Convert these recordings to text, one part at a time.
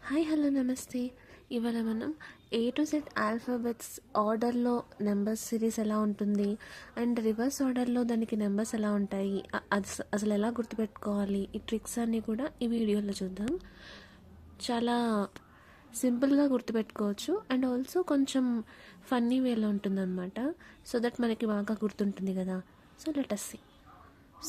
Hi hello నమస్తే. ఇవాళ మనం ఏ టు జెడ్ ఆల్ఫాబెట్స్ ఆర్డర్లో నెంబర్స్ సిరీస్ ఎలా ఉంటుంది అండ్ రివర్స్ ఆర్డర్లో దానికి నెంబర్స్ ఎలా ఉంటాయి, అసలు ఎలా గుర్తుపెట్టుకోవాలి, ఈ ట్రిక్స్ అన్నీ కూడా ఈ వీడియోలో చూద్దాం. చాలా సింపుల్గా గుర్తుపెట్టుకోవచ్చు అండ్ ఆల్సో కొంచెం ఫన్నీ వేలో ఉంటుందన్నమాట. సో దట్ మనకి బాగా గుర్తుంటుంది కదా. So let us see.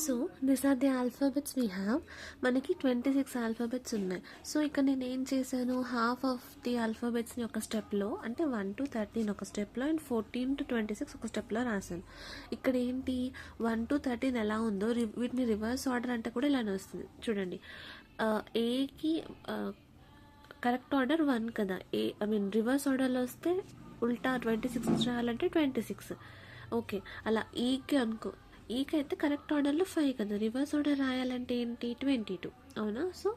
So this are the alphabets we have. మనకి 26 ఆల్ఫాబెట్స్ ఉన్నాయి. సో ఇక్కడ నేను ఏం చేశాను, హాఫ్ ఆఫ్ ది ఆల్ఫాబెట్స్ని ఒక స్టెప్లో, అంటే 1 to 13 ఒక స్టెప్లో అండ్ 14 to 26 ఒక స్టెప్లో రాశాను. ఇక్కడ ఏంటి 1 to 13 ఎలా ఉందో వీటిని రివర్స్ ఆర్డర్ అంటే కూడా ఇలానే వస్తుంది. చూడండి, ఏకి కరెక్ట్ ఆర్డర్ 1 కదా, రివర్స్ ఆర్డర్లో వస్తే ఉల్టా 26 రాయాలంటే 26. ఓకే, అలా ఈకి అనుకో, ఈకి అయితే కరెక్ట్ ఆర్డర్లో 5 కదా, రివర్స్ ఆర్డర్ రాయాలంటే ఏంటి 22. అవునా? సో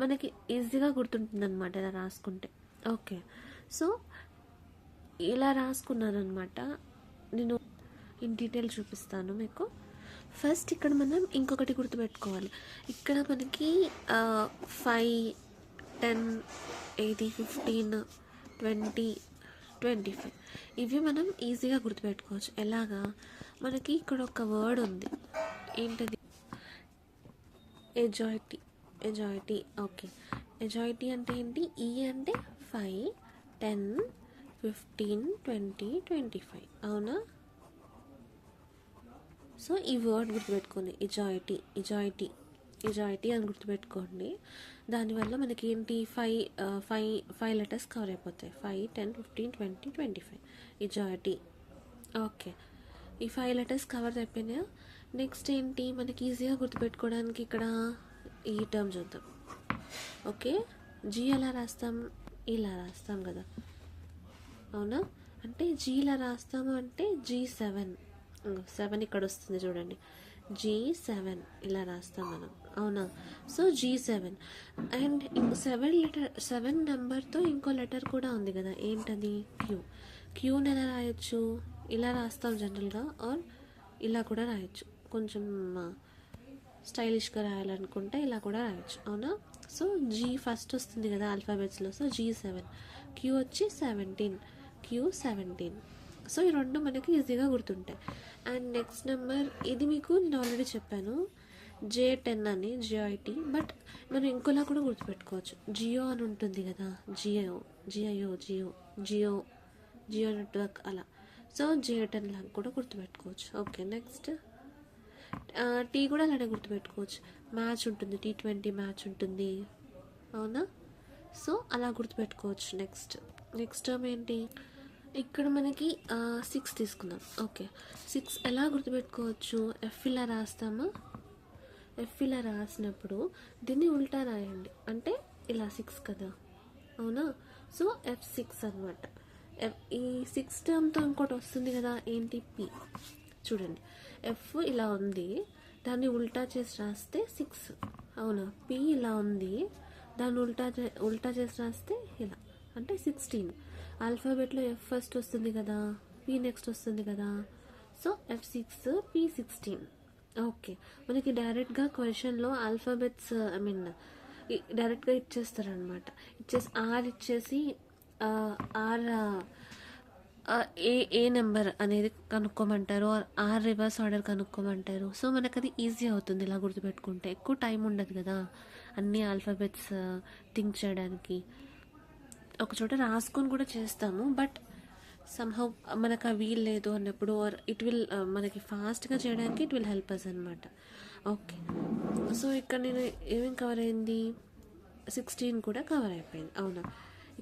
మనకి ఈజీగా గుర్తుంటుంది అనమాట ఇలా రాసుకుంటే. ఓకే, సో ఇలా రాసుకున్నాను అనమాట. నేను ఇన్ డీటెయిల్ చూపిస్తాను మీకు. ఫస్ట్ ఇక్కడ మనం ఇంకొకటి గుర్తుపెట్టుకోవాలి. ఇక్కడ మనకి 5, 10, 8, 15, 20, 25 ఇవి మనం ఈజీగా గుర్తుపెట్టుకోవచ్చు. ఎలాగా, మనకి ఇక్కడ ఒక వర్డ్ ఉంది, ఏంటది, ఎజాయిటీ. ఎజాయిటీ, ఓకే. ఎజాయిటీ అంటే ఏంటి, ఈ అంటే 5, 10, 15, 20, 25. అవునా? సో ఈ వర్డ్ గుర్తుపెట్టుకోండి, ఎజాయిటీ. ఎజాయిటీ ఎజాయిటీ అని గుర్తుపెట్టుకోండి. దానివల్ల మనకి ఏంటి ఫైవ్ లెటర్స్ కవర్ అయిపోతాయి. 5, 10, 15, 20, 25 ఎజాయిటీ. ఓకే, ఈ 5 లెటర్స్ కవర్ అయిపోయినాయా? నెక్స్ట్ ఏంటి మనకి ఈజీగా గుర్తుపెట్టుకోవడానికి ఇక్కడ ఈ టర్మ్ చూద్దాం. ఓకే, జీ ఎలా రాస్తాం, ఇలా రాస్తాం కదా. అవునా? అంటే జీ ఇలా రాస్తాము అంటే G7. 7 ఇక్కడ వస్తుంది చూడండి, G7 ఇలా రాస్తాం మనం. అవునా? సో G7 అండ్ 7 నెంబర్తో ఇంకో లెటర్ కూడా ఉంది కదా, ఏంటది, క్యూ. క్యూని ఎలా రాయొచ్చు, ఇలా రాస్తాం జనరల్గా, ఆర్ ఇలా కూడా రాయొచ్చు. కొంచెం స్టైలిష్గా రాయాలనుకుంటే ఇలా కూడా రాయొచ్చు. అవునా? సో జీ ఫస్ట్ వస్తుంది కదా ఆల్ఫాబెట్స్లో, సో G7. క్యూ వచ్చి 17, Q17. సో ఈ రెండు మనకి ఈజీగా గుర్తుంటాయి. అండ్ నెక్స్ట్ నెంబర్, ఇది మీకు నేను ఆల్రెడీ చెప్పాను, J10 అని, జిఐటి. బట్ మనం ఇంకోలా కూడా గుర్తుపెట్టుకోవచ్చు, జియో అని ఉంటుంది కదా, జియో నెట్వర్క్ అలా. సో J10 లాగా కూడా గుర్తుపెట్టుకోవచ్చు. ఓకే, నెక్స్ట్ టీ కూడా అలానే గుర్తుపెట్టుకోవచ్చు. మ్యాచ్ ఉంటుంది, T20 మ్యాచ్ ఉంటుంది. అవునా? సో అలా గుర్తుపెట్టుకోవచ్చు. నెక్స్ట్ టర్మ్ ఏంటి, ఇక్కడ మనకి 6 తీసుకుందాం. ఓకే, 6 ఎలా గుర్తుపెట్టుకోవచ్చు, ఎఫ్ ఇలా రాస్తామా, ఎఫ్ ఇలా రాసినప్పుడు దీన్ని ఉల్టా రాయండి, అంటే ఇలా 6 కదా. అవునా? సో F6 అనమాట. ఈ 6 టర్మ్తో ఇంకోటి వస్తుంది కదా, ఏంటి, పి. చూడండి, ఎఫ్ ఇలా ఉంది, దాన్ని ఉల్టా చేసి రాస్తే 6. అవునా? పి ఇలా ఉంది, దాన్ని ఉల్టా చేసి రాస్తే ఇలా, అంటే 16. ఆల్ఫాబెట్లో ఎఫ్ ఫస్ట్ వస్తుంది కదా, పి నెక్స్ట్ వస్తుంది కదా. So F6, P16. ఓకే, మనకి డైరెక్ట్గా క్వశ్చన్లో ఆల్ఫాబెట్స్ డైరెక్ట్గా ఇచ్చేస్తారనమాట. ఆర్ ఇచ్చేసి ఆర్ ఏ నెంబర్ అనేది కనుక్కోమంటారు, ఆర్ రివర్స్ ఆర్డర్ కనుక్కోమంటారు. సో మనకు అది ఈజీ అవుతుంది ఇలా గుర్తుపెట్టుకుంటే. ఎక్కువ టైం ఉండదు కదా అన్ని ఆల్ఫాబెట్స్ థింక్ చేయడానికి. ఒక చోట రాసుకొని కూడా చేస్తాము, బట్ సమ్హౌ మనకు ఆ వీల్ లేదు అన్నప్పుడు, ఆర్ ఇట్ విల్ మనకి ఫాస్ట్గా చేయడానికి ఇట్ విల్ హెల్ప్ అస్ అనమాట. ఓకే, సో ఇక్కడ నేను ఏమేమి కవర్ అయింది, 16 కూడా కవర్ అయిపోయింది. అవునా?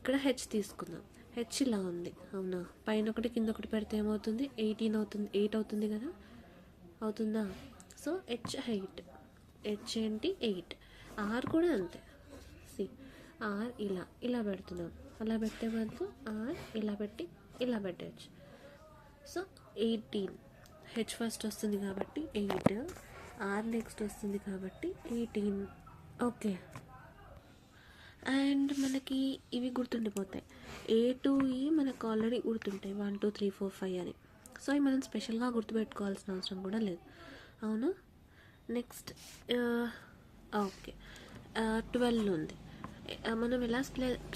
ఇక్కడ హెచ్ తీసుకుందాం. హెచ్ ఇలా ఉంది. అవునా? పైన ఒకటి కింద ఒకటి పెడితే ఏమవుతుంది, 18 అవుతుంది, 8 అవుతుంది కదా. అవుతుందా? సో హెచ్ ఏంటి 8. ఆర్ కూడా అంతే, ఆర్ ఇలా పెడుతున్నాం. అలా పెట్టే బదులు ఆర్ ఇలా పెట్టి ఇలా పెట్టచ్చు. సో 18, హెచ్ ఫస్ట్ వస్తుంది కాబట్టి 8, ఆర్ నెక్స్ట్ వస్తుంది కాబట్టి 18. ఓకే, అండ్ మనకి ఇవి గుర్తుండిపోతాయి. A to E మనకు ఆల్రెడీ గుర్తుంటాయి, 1 2 3 4 5 అని. సో ఇవి మనం స్పెషల్గా గుర్తుపెట్టుకోవాల్సిన అవసరం కూడా లేదు. అవునా? నెక్స్ట్ ఓకే, 12 ఉంది. మనం ఎలా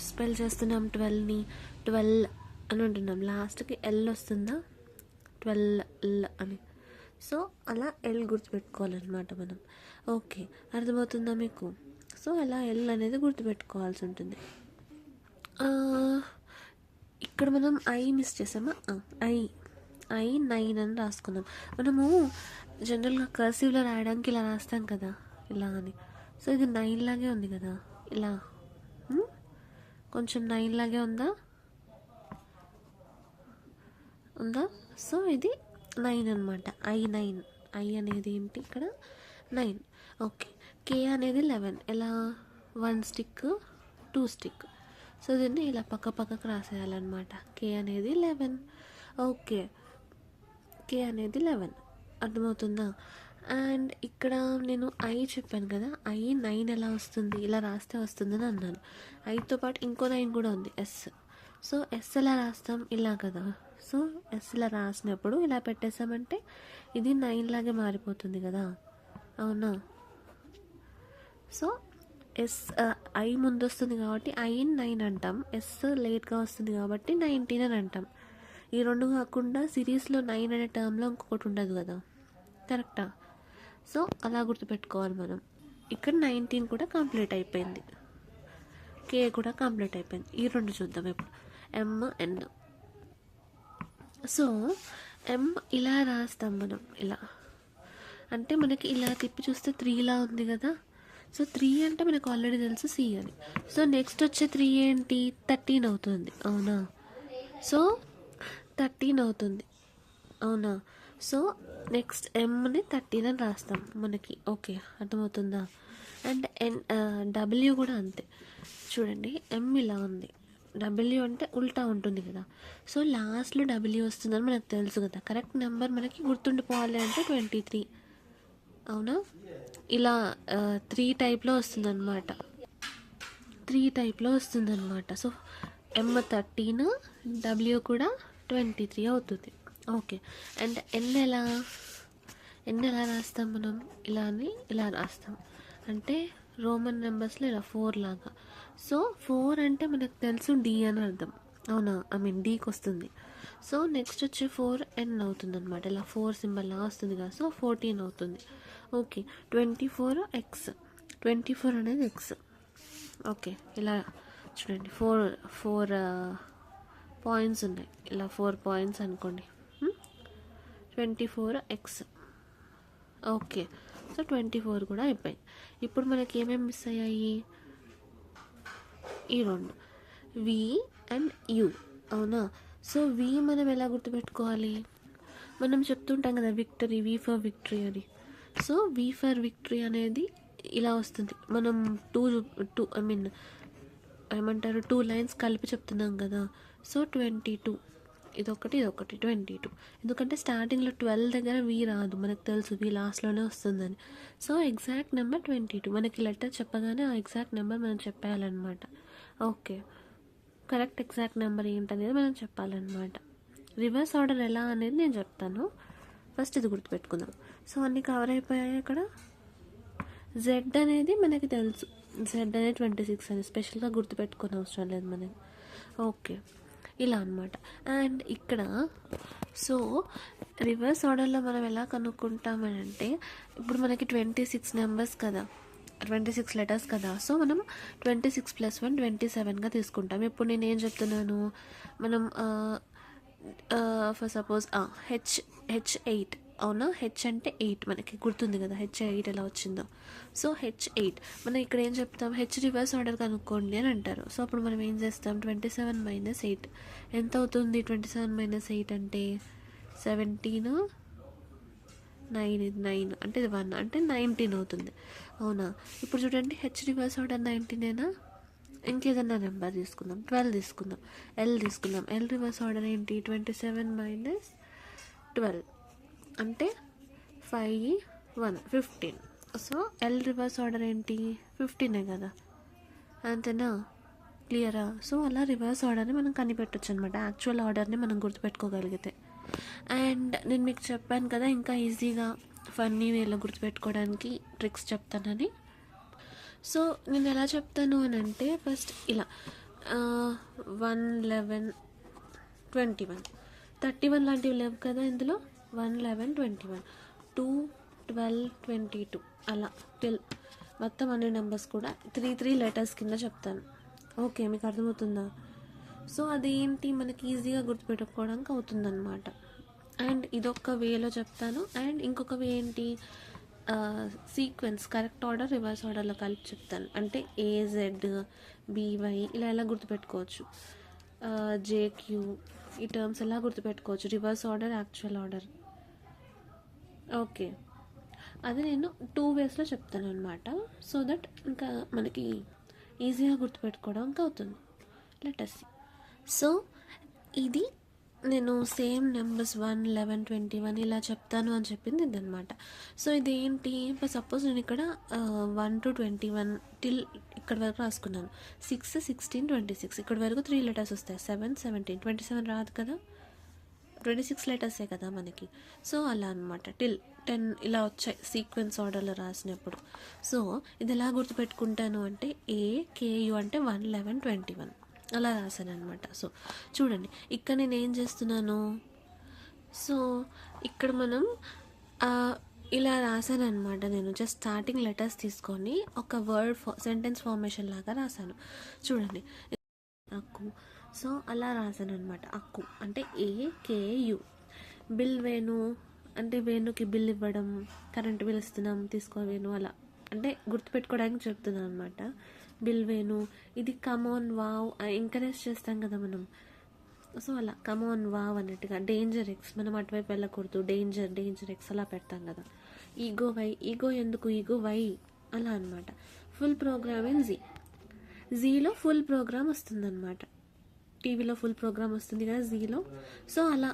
స్పెల్ చేస్తున్నాం 12ని 12 అని ఉంటున్నాం, లాస్ట్కి ఎల్ వస్తుందా 12 అని. సో అలా ఎల్ గుర్తుపెట్టుకోవాలన్నమాట మనం. ఓకే, అర్థమవుతుందా మీకు? సో అలా ఎల్ అనేది గుర్తుపెట్టుకోవాల్సి ఉంటుంది. ఇక్కడ మనం ఐ మిస్ చేసామా? ఐ 9 అని రాసుకున్నాం. మనము జనరల్గా కర్సివ్లో రాయడానికి ఇలా రాస్తాం కదా, ఇలా అని. సో ఇది 9 లాగే ఉంది కదా, ఇలా కొంచెం 9 లాగే ఉందా? సో ఇది 9 అనమాట. I9 ఐ అనేది ఏంటి ఇక్కడ 9. ఓకే, కే అనేది 11. ఎలా? 1 స్టిక్ 2 స్టిక్. సో దీన్ని ఇలా పక్కకు రాసేయాలన్నమాట. కే అనేది 11. ఓకే, కే అనేది 11. అర్థమవుతుందా? అండ్ ఇక్కడ నేను ఐ చెప్పాను కదా, ఐ 9 ఎలా వస్తుంది, ఇలా రాస్తే వస్తుందని అన్నాను. ఐతో పాటు ఇంకో 9 కూడా ఉంది, ఎస్. సో ఎస్ ఎలా రాస్తాం? ఇలా కదా. సో ఎస్ ఇలా రాసినప్పుడు ఇలా పెట్టేసామంటే ఇది 9 లాగే మారిపోతుంది కదా, అవునా? సో ఎస్ ఐ ముందు వస్తుంది కాబట్టి I9 అంటాం, ఎస్ లేట్గా వస్తుంది కాబట్టి 19 అని అంటాం. ఈ రెండు కాకుండా సిరీస్లో 9 అనే టర్మ్లో ఇంకొకటి ఉండదు కదా, కరెక్టా? సో అలా గుర్తుపెట్టుకోవాలి మనం. ఇక్కడ 19 కూడా కంప్లీట్ అయిపోయింది, కే కూడా కంప్లీట్ అయిపోయింది. ఈ రెండు చూద్దాం ఇప్పుడు, MN. సో M ఇలా రాస్తాం మనం, ఇలా అంటే మనకి ఇలా తిప్పి చూస్తే 3లా ఉంది కదా. సో 3 అంటే మనకు ఆల్రెడీ తెలుసు C అని. సో నెక్స్ట్ వచ్చే 3 ఏంటి? 13 అవుతుంది, అవునా? సో 13 అవుతుంది, అవునా? సో నెక్స్ట్ Mని 13 అని రాస్తాం మనకి. ఓకే, అర్థమవుతుందా? అండ్ W కూడా అంతే. చూడండి, M ఇలా ఉంది, W అంటే ఉల్టా ఉంటుంది కదా. సో లాస్ట్లో W వస్తుందని మనకు తెలుసు కదా. కరెక్ట్ నెంబర్ మనకి గుర్తుండిపోవాలి అంటే 23, అవునా? ఇలా 3 టైప్లో వస్తుందన్నమాట, 3 టైప్లో వస్తుందన్నమాట. సో M 13, W కూడా 23 అవుతుంది. ఓకే, అండ్ ఎన్ ఎలా రాస్తాం మనం? ఇలా అని ఇలా రాస్తాం, అంటే రోమన్ నెంబర్స్లో ఇలా 4 లాగా. సో 4 అంటే మనకు తెలుసు D అని అర్థం, అవునా? Dకి వస్తుంది. సో నెక్స్ట్ వచ్చి 4N అవుతుంది అనమాట, ఇలా 4 సింబల్ లా వస్తుంది కదా. సో 14 అవుతుంది. ఓకే, 24X, 24 అనేది X. ఓకే, ఇలా చూడండి, 4 పాయింట్స్ ఉన్నాయి, ఇలా 4 పాయింట్స్ అనుకోండి. 24X. ఓకే, సో 24 కూడా అయిపోయింది. ఇప్పుడు మనకి ఏమేమి మిస్ అయ్యాయి? ఈ రెండు, V అండ్ U, అవునా? సో V మనం ఎలా గుర్తుపెట్టుకోవాలి? మనం చెప్తుంటాం కదా విక్టరీ, V ఫర్ విక్టరీ అని. సో V ఫర్ విక్టరీ అనేది ఇలా వస్తుంది. మనం ఏమంటారు 2 లైన్స్ కలిపి చెప్తున్నాం కదా. సో 22, ఇదొకటి 22. ఎందుకంటే స్టార్టింగ్లో 12 దగ్గర V రాదు, మనకు తెలుసు V లాస్ట్లోనే వస్తుందని. So exact number 22. మనకి లెటర్ చెప్పగానే ఆ ఎగ్జాక్ట్ నెంబర్ మనం చెప్పాలన్నమాట. ఓకే, కరెక్ట్ ఎగ్జాక్ట్ నెంబర్ ఏంటనేది మనం చెప్పాలన్నమాట. రివర్స్ ఆర్డర్ ఎలా అనేది నేను చెప్తాను, ఫస్ట్ ఇది గుర్తుపెట్టుకుందాం. సో అన్నీ కవర్ అయిపోయాయి. అక్కడ Z అనేది మనకి తెలుసు, Z అనేది 26 అని స్పెషల్గా గుర్తుపెట్టుకునే అవసరం లేదు మనకి. ఓకే, ఇలా అనమాట. అండ్ ఇక్కడ సో రివర్స్ ఆర్డర్లో మనం ఎలా కనుక్కుంటామని అంటే, ఇప్పుడు మనకి 26 నెంబర్స్ కదా, 26 లెటర్స్ కదా. సో మనం 26 + 1 27గా తీసుకుంటాం. ఇప్పుడు నేను ఏం చెప్తున్నాను, మనం ఫర్ సపోజ్ H8, అవునా? H అంటే 8 మనకి గుర్తుంది కదా, H8 ఎలా వచ్చిందో. సో H8 మనం ఇక్కడ ఏం చెప్తాం, H రివర్స్ ఆర్డర్ కనుక్కోండి అని అంటారు. సో అప్పుడు మనం ఏం చేస్తాం, 27 - 8 ఎంత అవుతుంది? 27 - 8 అంటే 17, 9 అంటే ఇది 1 అంటే 19 అవుతుంది, అవునా? ఇప్పుడు చూడండి, H రివర్స్ ఆర్డర్ 19ఏనా? ఇంకేదన్నా నెంబర్ తీసుకుందాం, 12 తీసుకుందాం, L తీసుకుందాం. L రివర్స్ ఆర్డర్ ఏంటి? 27 - 12 అంటే 5, 1 15. సో L రివర్స్ ఆర్డర్ ఏంటి? 15 కదా, అంతేనా? క్లియరా? సో అలా రివర్స్ ఆర్డర్ని మనం కనిపెట్టచ్చు అనమాట, యాక్చువల్ ఆర్డర్ని మనం గుర్తుపెట్టుకోగలిగితే. అండ్ నేను మీకు చెప్పాను కదా, ఇంకా ఈజీగా ఫన్నీ వేలో గుర్తుపెట్టుకోవడానికి ట్రిక్స్ చెప్తానని. సో నేను ఎలా చెప్తాను అని అంటే ఫస్ట్ ఇలా 1, 11, 21, 31 లాంటివి లేవు కదా ఇందులో. 1, 11, 21, 2, 12, 22 అలా టిల్ మొత్తం అన్ని నెంబర్స్ కూడా 3 లెటర్స్ కింద చెప్తాను. ఓకే, మీకు అర్థమవుతుందా? సో అదేంటి మనకి ఈజీగా గుర్తుపెట్టుకోవడానికి అవుతుందన్నమాట. అండ్ ఇదొక వేలో చెప్తాను. అండ్ ఇంకొక వే ఏంటి, సీక్వెన్స్ కరెక్ట్ ఆర్డర్ రివర్స్ ఆర్డర్లో కలిపి చెప్తాను. అంటే ఏజెడ్, బీవై ఇలా ఎలా గుర్తుపెట్టుకోవచ్చు, జేక్యూ ఈ టర్మ్స్ ఎలా గుర్తుపెట్టుకోవచ్చు, reverse order, actual order. Okay, అది నేను 2 వేస్లో చెప్తాను అనమాట. సో దట్ ఇంకా మనకి ఈజీగా గుర్తుపెట్టుకోవడానికి అవుతుంది. Let see. సో ఇది నేను సేమ్ నెంబర్స్ 1, 11, 21 ఇలా చెప్తాను అని చెప్పింది ఇదనమాట. సో ఇదేంటి, సపోజ్ నేను ఇక్కడ 1 to 21 టిల్ ఇక్కడ వరకు రాసుకున్నాను. 6, 16, 26 ఇక్కడ వరకు 3 లెటర్స్ వస్తాయి. 7, 17, 27 రాదు కదా, 26 లెటర్సే కదా మనకి. సో అలా అనమాట టిల్ 10 ఇలా వచ్చాయి సీక్వెన్స్ ఆర్డర్లో రాసినప్పుడు. సో ఇది ఎలా గుర్తుపెట్టుకుంటాను అంటే AKU అంటే 1, 11, 21 అలా రాశాను అనమాట. సో చూడండి ఇక్కడ నేను ఏం చేస్తున్నాను, సో ఇక్కడ మనం ఇలా రాశాను అనమాట. నేను జస్ట్ స్టార్టింగ్ లెటర్స్ తీసుకొని ఒక వర్డ్ సెంటెన్స్ ఫార్మేషన్ లాగా రాశాను. చూడండి, అక్కు. సో అలా రాశాను అనమాట. అక్కు అంటే AKU. బిల్ వేణు అంటే వేణుకి బిల్ ఇవ్వడం, కరెంట్ బిల్ ఇస్తున్నాం తీసుకో వేణు, అలా అంటే గుర్తుపెట్టుకోవడానికి చెప్తున్నాను అనమాట. బిల్ వేణు. ఇది కమాన్ వావ్ ఎంకరేజ్ చేస్తాం కదా మనం. సో అలా కమాన్ వావ్ అన్నట్టుగా. డేంజర్ ఎక్స్, మనం అటువైపు వెళ్ళకూడదు, డేంజర్ ఎక్స్ అలా పెడతాం కదా. ఈగో వై, ఈగో ఎందుకు, ఈగో వై అలా అనమాట. ఫుల్ ప్రోగ్రామ్ ఇన్ జీలో ఫుల్ ప్రోగ్రామ్ వస్తుందన్నమాట. టీవీలో ఫుల్ ప్రోగ్రామ్ వస్తుంది కదా జీలో. సో అలా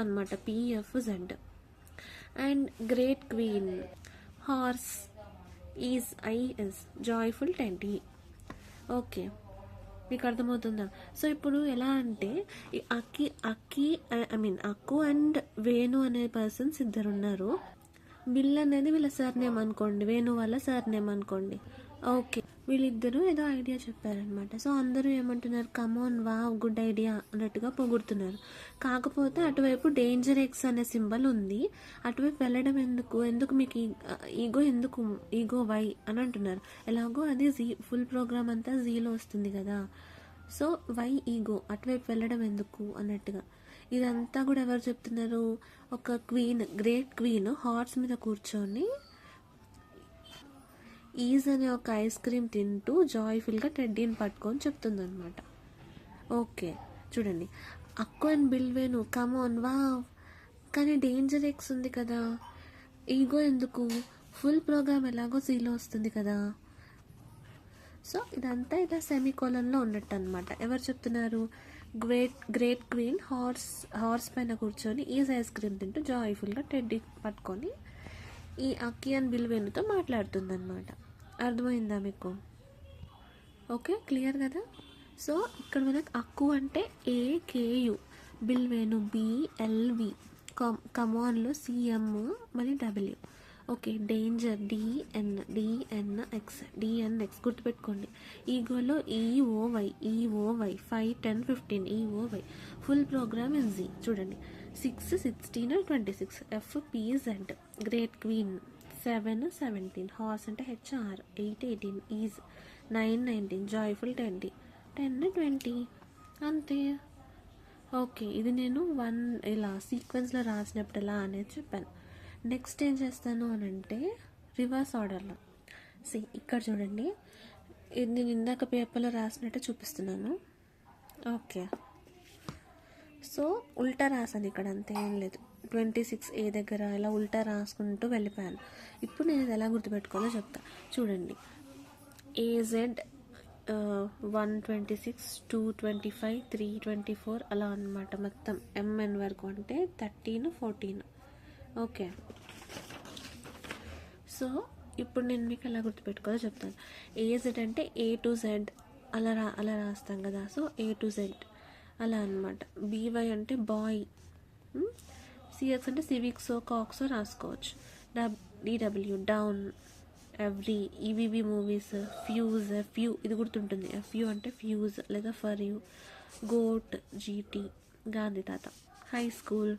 అనమాట. PFZ. And great queen, horse is IS, joyful 10. Okay, మీకు అర్థమవుతుందా? సో ఇప్పుడు ఎలా అంటే అక్కు అండ్ వేణు అనే పర్సన్స్ ఇద్దరు ఉన్నారు. బిల్ అనేది వీళ్ళ సర్నేమ్ అనుకోండి, వేణు వాళ్ళ సర్నేమ్ అనుకోండి. ఓకే, వీళ్ళిద్దరూ ఏదో ఐడియా చెప్పారనమాట. సో అందరూ ఏమంటున్నారు, కమాన్ వావ్ గుడ్ ఐడియా అన్నట్టుగా పొగుడుతున్నారు. కాకపోతే అటువైపు డేంజర్ ఎక్స్ అనే సింబల్ ఉంది. అటువైపు వెళ్ళడం ఎందుకు మీకు ఈగో వై అని అంటున్నారు. ఎలాగో అది ఫుల్ ప్రోగ్రామ్ అంతా జీలో వస్తుంది కదా. సో వై ఈగో, అటువైపు వెళ్ళడం ఎందుకు అన్నట్టుగా. ఇదంతా కూడా ఎవరు చెప్తున్నారు, ఒక క్వీన్, గ్రేట్ క్వీన్ హార్స్ మీద కూర్చొని ఈజ్ అనే ఒక ఐస్ క్రీమ్ తింటూ జాయ్ఫుల్గా టెడ్డీని పట్టుకొని చెప్తుందనమాట. ఓకే చూడండి, అక్కు and bill Venu come on wow, కానీ డేంజర్ ఎక్స్ ఉంది కదా, ఈగో ఎందుకు, ఫుల్ ప్రోగ్రామ్ ఎలాగో జీలో వస్తుంది కదా. సో ఇదంతా ఇలా సెమీకోలన్లో ఉన్నట్టు అనమాట. ఎవరు చెప్తున్నారు, గ్రేట్ క్వీన్ హార్స్ పైన కూర్చొని ఈజ్ ఐస్ క్రీమ్ తింటూ జాయ్ఫుల్గా టెడ్డీ పట్టుకొని ఈ అక్కి అండ్ బిల్ వేణుతో మాట్లాడుతుందన్నమాట. అర్థమైందా మీకు? ఓకే, క్లియర్ కదా. సో ఇక్కడ మనకు అక్కు అంటే AKU, బిల్ వేణు BLV, కమాన్లో CM మళ్ళీ W. ఓకే, డేంజర్ DNX గుర్తుపెట్టుకోండి. ఈగోలో EOY 5, 10, 15 EOY. Full program in Z. చూడండి, 6, 16, 26 FPZ. గ్రేట్ క్వీన్ 7, 17 హార్స్ అంటే HR 8, 18 ఈజ్ 9, 19 జాయ్ఫుల్ 10, 20 అంతే. ఓకే, ఇది నేను 1 ఇలా సీక్వెన్స్లో రాసినప్పుడు ఎలా అనేది చెప్పాను. నెక్స్ట్ ఏం చేస్తాను అని అంటే రివర్స్ ఆర్డర్లో. ఇక్కడ చూడండి, ఇది నేను ఇందాక పేపర్లో రాసినట్టు చూపిస్తున్నాను. ఓకే, సో ఉల్టా రాసాను ఇక్కడ, అంతే ఏం లేదు. 26A దగ్గర ఇలా ఉల్టా రాసుకుంటూ వెళ్ళిపోయాను. ఇప్పుడు నేను ఇది ఎలా గుర్తుపెట్టుకోవాలో చెప్తా. చూడండి, AZ 126, 225, 324 అలా అనమాట. మొత్తం MN వరకు అంటే 13, 14. ఓకే, సో ఇప్పుడు నేను మీకు ఎలా గుర్తుపెట్టుకోవాలో చెప్తాను. AZ అంటే A to Z అలా రాస్తాం కదా. సో A to Z అలా అనమాట. BY అంటే బాయ్, CX అంటే సివిక్సో కాక్సో రాసుకోవచ్చు. DW down, every, EVV movies, fuse, few ఇది గుర్తుంటుంది, ఫ్యూ అంటే ఫ్యూజ్ లేదా for you, goat, GT, Gandhi తాత, హై స్కూల్,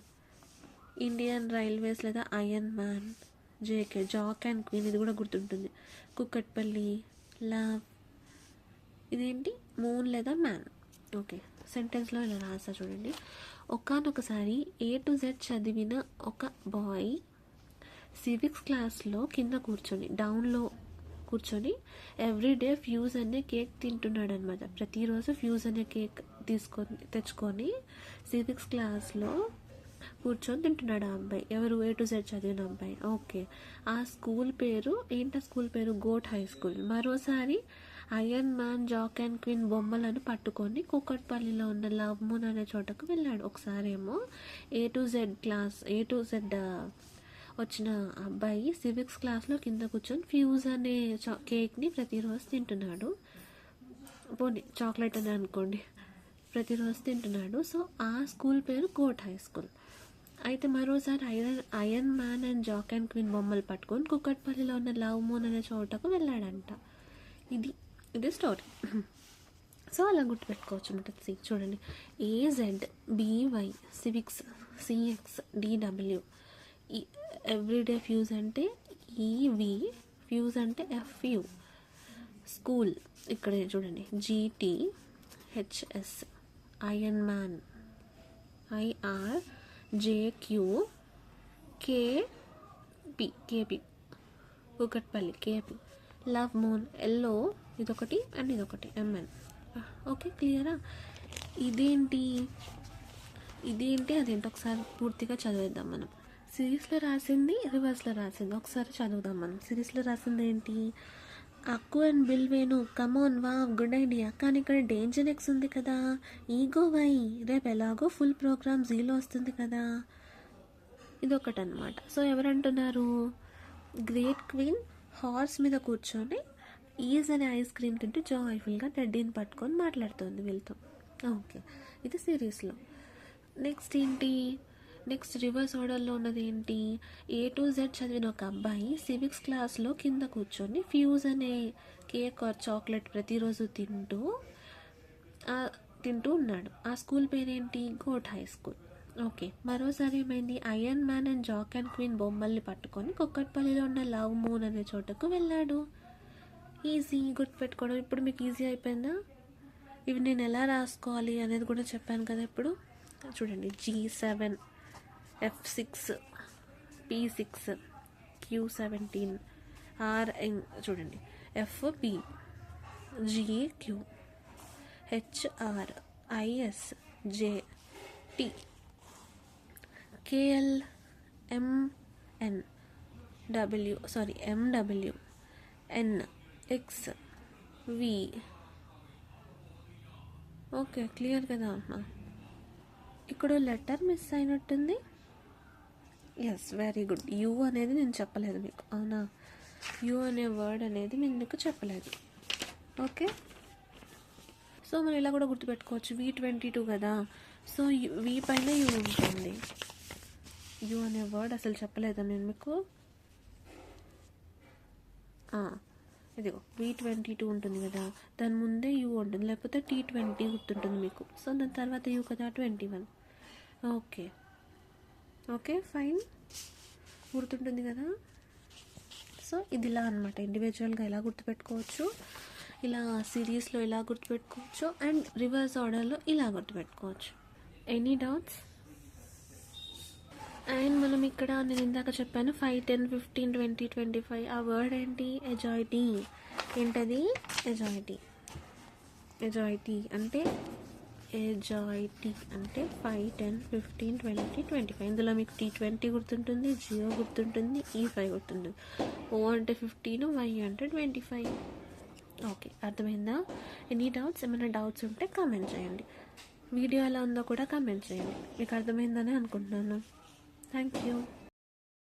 ఇండియన్ రైల్వేస్ లేదా iron man, JK, jack and queen ఇది కూడా గుర్తుంటుంది, కుక్కట్పల్లి, లవ్, ఇదేంటి మూన్ లేదా మ్యాన్. ఓకే, సెంటెన్స్లో ఇలా రాస్తా చూడండి. ఒకానొకసారి A to Z చదివిన ఒక బాయ్ సివిక్స్ క్లాస్లో కింద కూర్చొని డౌన్లో కూర్చొని ఎవ్రీడే ఫ్యూజ్ అనే కేక్ తింటున్నాడు అనమాట. ప్రతిరోజు ఫ్యూజ్ అనే కేక్ తెచ్చుకొని సివిక్స్ క్లాస్లో కూర్చొని తింటున్నాడు ఆ అబ్బాయి. ఎవరు? A to Z చదివిన అబ్బాయి. ఓకే, ఆ స్కూల్ పేరు ఏంటి? స్కూల్ పేరు గోట్ హై స్కూల్. మరోసారి iron man, Jack and queen బొమ్మలను పట్టుకొని కూకట్పల్లిలో ఉన్న లవ్ మూన్ అనే చోటకు వెళ్ళాడు. ఒకసారి ఏమో A to Z వచ్చిన అబ్బాయి సివిక్స్ క్లాస్లో కింద కూర్చొని ఫ్యూజ్ అనే కేక్ని ప్రతిరోజు తింటున్నాడు. పోనీ చాక్లెట్ అని అనుకోండి, ప్రతిరోజు తింటున్నాడు. సో ఆ స్కూల్ పేరు గోట్ హై స్కూల్. అయితే మరోసారి iron Man and jack and queen బొమ్మలు పట్టుకొని కుక్కట్పల్లిలో ఉన్న లవ్ మూన్ అనే చోటకు వెళ్ళాడంట. ఇది స్టోరీ. సో అలా గుర్తుపెట్టుకోవచ్చు ఉంటుంది. చూడండి, AZ, BY, civics, CX, DW, everyday fuse అంటే EV, ఫ్యూజ్ అంటే FU, స్కూల్ ఇక్కడ చూడండి GT, HS, iron man IR, JQ, KP, Kukatpally KP, love moon LO, ఇదొకటి అండ్ ఇదొకటి MN. ఓకే, క్లియరా? ఇదేంటి అదేంటి ఒకసారి పూర్తిగా చదివేద్దాం మనం. సిరీస్లో రాసింది, రివర్స్లో రాసింది. ఒకసారి చదువుదాం మనం. సిరీస్లో రాసింది ఏంటి? అక్కు అండ్ బిల్ వేణు, కమోన్, వా, గుడ్ ఐడియా. కానీ ఇక్కడ డేంజర్ ఎక్స్ ఉంది కదా, ఈగో వై, రేపు ఎలాగో ఫుల్ ప్రోగ్రామ్ జీలో వస్తుంది కదా. ఇదొకటి అనమాట. సో ఎవరంటున్నారు? గ్రేట్ క్వీన్ హార్స్ మీద కూర్చొని ఈజ్ అనే ఐస్ క్రీమ్ తింటూ జాయ్ఫుల్గా టెడ్డీని పట్టుకొని మాట్లాడుతుంది వీళ్ళతో. ఓకే, ఇది సిరీస్లో. నెక్స్ట్ ఏంటి? నెక్స్ట్ రివర్స్ ఆర్డర్లో ఉన్నది ఏంటి? A to Z చదివిన ఒక అబ్బాయి సివిక్స్ క్లాస్లో కింద కూర్చొని ఫ్యూజ్ అనే కేక్ ఆర్ చాక్లెట్ ప్రతిరోజు తింటూ ఉన్నాడు. ఆ స్కూల్ పేరేంటి? Goat high school. ఓకే, మరోసారి ఏమైంది? Iron Man and jack and queen బొమ్మల్ని పట్టుకొని కుక్కట్పల్లిలో ఉన్న లవ్ మూన్ అనే చోటకు వెళ్ళాడు. ఈజీ, గుర్తుపెట్టుకోవడం. ఇప్పుడు మీకు ఈజీ అయిపోయిందా? ఇవి నేను ఎలా రాసుకోవాలి అనేది కూడా చెప్పాను కదా. ఇప్పుడు చూడండి, G7, F6, P6, Q17, RN, చూడండి, FP, GQ, HR, IS, JT, KL, MW, N, X, V. Okay, clear కదా అమ్మా? ఇక్కడ లెటర్ మిస్ అయినట్టుంది. Yes, very good. యూ అనేది నేను చెప్పలేదు మీకు, అవునా? యూ అనే వర్డ్ అనేది నేను మీకు చెప్పలేదు. ఓకే, సో మనం ఇలా కూడా గుర్తుపెట్టుకోవచ్చు. V22 కదా, సో V పైన యూ ఉంటుంది. యూ అనే వర్డ్ అసలు చెప్పలేదా నేను మీకు? ఇదిగో V22 ఉంటుంది కదా, దాని ముందే యూ ఉంటుంది, లేకపోతే T20 గుర్తుంటుంది మీకు. సో దాని తర్వాత యూ కదా, 21. ఓకే ఫైన్, గుర్తుంటుంది కదా. సో ఇది ఇలా అనమాట. ఇండివిజువల్గా ఎలా గుర్తుపెట్టుకోవచ్చు, ఇలా సిరీస్లో ఎలా గుర్తుపెట్టుకోవచ్చు, అండ్ రివర్స్ ఆర్డర్లో ఇలా గుర్తుపెట్టుకోవచ్చు. Any doubts? అండ్ మనం ఇక్కడ నేను ఇందాక చెప్పాను 5, 10, 15, 20, 25. ఆ వర్డ్ ఏంటి? ఎజాయిటీ. ఏంటది? ఎజాయిటీ అంటే 5, 10, 15, 20, 25. ఇందులో మీకు T20 గుర్తుంటుంది, జియో గుర్తుంటుంది, E5 గుర్తుంటుంది. O అంటే 15, Y అంటే 25. ఓకే, అర్థమైందా? Any doubts? ఏమైనా డౌట్స్ ఉంటే కామెంట్ చేయండి. వీడియో ఎలా ఉందో కూడా కామెంట్ చేయండి. మీకు అర్థమైందని అనుకుంటున్నాను. Thank you.